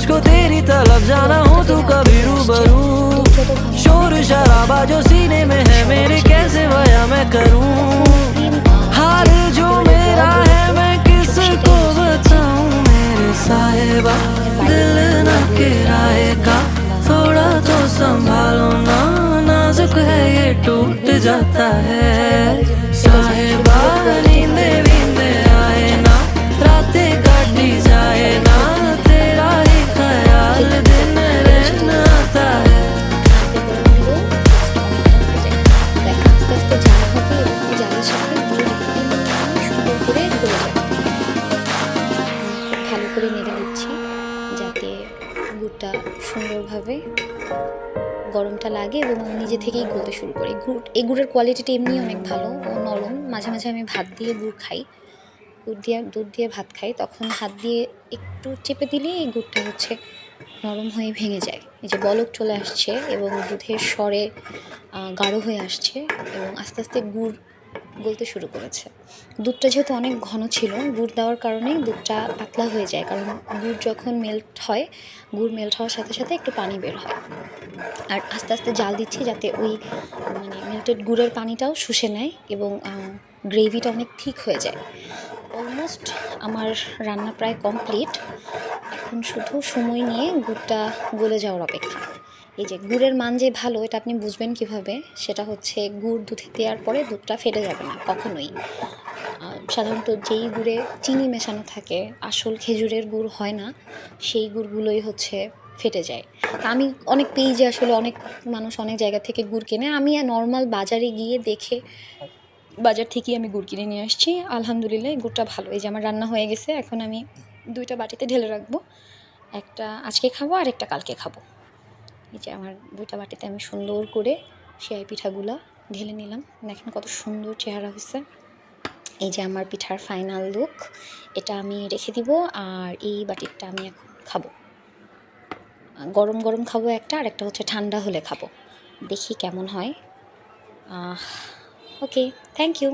मुझको तेरी तरफ जाना हो तू कभी रूबरू। शोर शराबा जो सीने में है मेरे कैसे बयां मैं करूं। हाल जो मेरा है मैं किसको बताऊं। मेरे साहिबा दिल न किराए का थोड़ा तो संभालो ना, नाजुक है ये टूट जाता है। साहिबा नींदे वींदे आए ना, रातें काटी जाए ना, तेरा ही ख्याल दिन रहना आता है। ভালো করে নেড়ে দিচ্ছি যাতে গুড়টা সুন্দরভাবে গরমটা লাগে এবং নিজে থেকেই গলতে শুরু করে। এই গুড়ের কোয়ালিটিটা এমনি অনেক ভালো ও নরম। মাঝে মাঝে আমি ভাত দিয়ে গুড় খাই, দুধ দিয়ে ভাত খাই, তখন হাত দিয়ে একটু চেপে দিলেই এই গুড়টা হচ্ছে নরম হয়ে ভেঙে যায়। এই যে বলক চলে আসছে এবং দুধের স্বরে গাঢ় হয়ে আসছে এবং আস্তে আস্তে গুড় গলতে শুরু করেছে। দুধটা যেহেতু অনেক ঘন ছিল, গুড় দেওয়ার কারণেই দুধটা পাতলা হয়ে যায়, কারণ গুড় যখন মেল্ট হয়, গুড় মেল্ট হওয়ার সাথে সাথে একটু পানি বের হয়। আর আস্তে আস্তে জাল দিচ্ছি যাতে ওই মেল্টেড গুড়ের পানিটাও শুষে নেয় এবং গ্রেভিটা অনেক ঠিক হয়ে যায়। অলমোস্ট আমার রান্না প্রায় কমপ্লিট। এখন শুধু সময় নিয়ে গুড়টা গলে যাওয়ার অপেক্ষা। এই যে গুড়ের মান যে ভালো এটা আপনি বুঝবেন কিভাবে, সেটা হচ্ছে গুড় দুধে দেওয়ার পরে দুধটা ফেটে যাবে না কখনোই। সাধারণত যেই গুড়ে চিনি মেশানো থাকে, আসল খেজুরের গুড় হয় না, সেই গুড়গুলোই হচ্ছে ফেটে যায়। আমি অনেক পেজে আসলে অনেক মানুষ অনেক জায়গা থেকে গুড় কেনে, আমি নর্মাল বাজারে গিয়ে দেখে বাজার থেকেই আমি গুড় কিনে নিয়ে আসছি। আলহামদুলিল্লাহ এই গুড়টা ভালো। এই যে আমার রান্না হয়ে গেছে, এখন আমি 2টা বাটিতে ঢেলে রাখবো। একটা আজকে খাবো আর একটা কালকে খাবো। এই যে আমার 2টা বাটিতে আমি সুন্দর করে সেমাই পিঠাগুলা ঢেলে নিলাম। দেখেন কত সুন্দর চেহারা হয়েছে। এই যে আমার পিঠার ফাইনাল লুক। এটা আমি রেখে দিব আর এই বাটিরটা আমি এখন খাবো। গরম গরম খাবো একটা, আর একটা হচ্ছে ঠান্ডা হলে খাবো। দেখি কেমন হয়। ওকে, থ্যাংক ইউ।